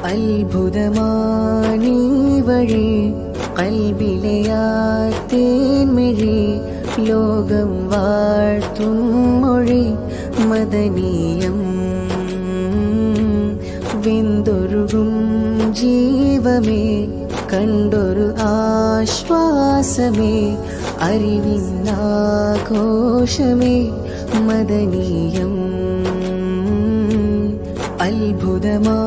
അത്ഭുതമാണീ വഴി കൽബിലെ തേൻമിഴി ലോകം വാഴ്ത്തും മൊഴി മദനീയം വെന്തൊരുകും ജീവമേ കണ്ടൊരു ആശ്വാസമേ അറിവിന്നാഘോഷമേ മദനീയം അത്ഭുതമാ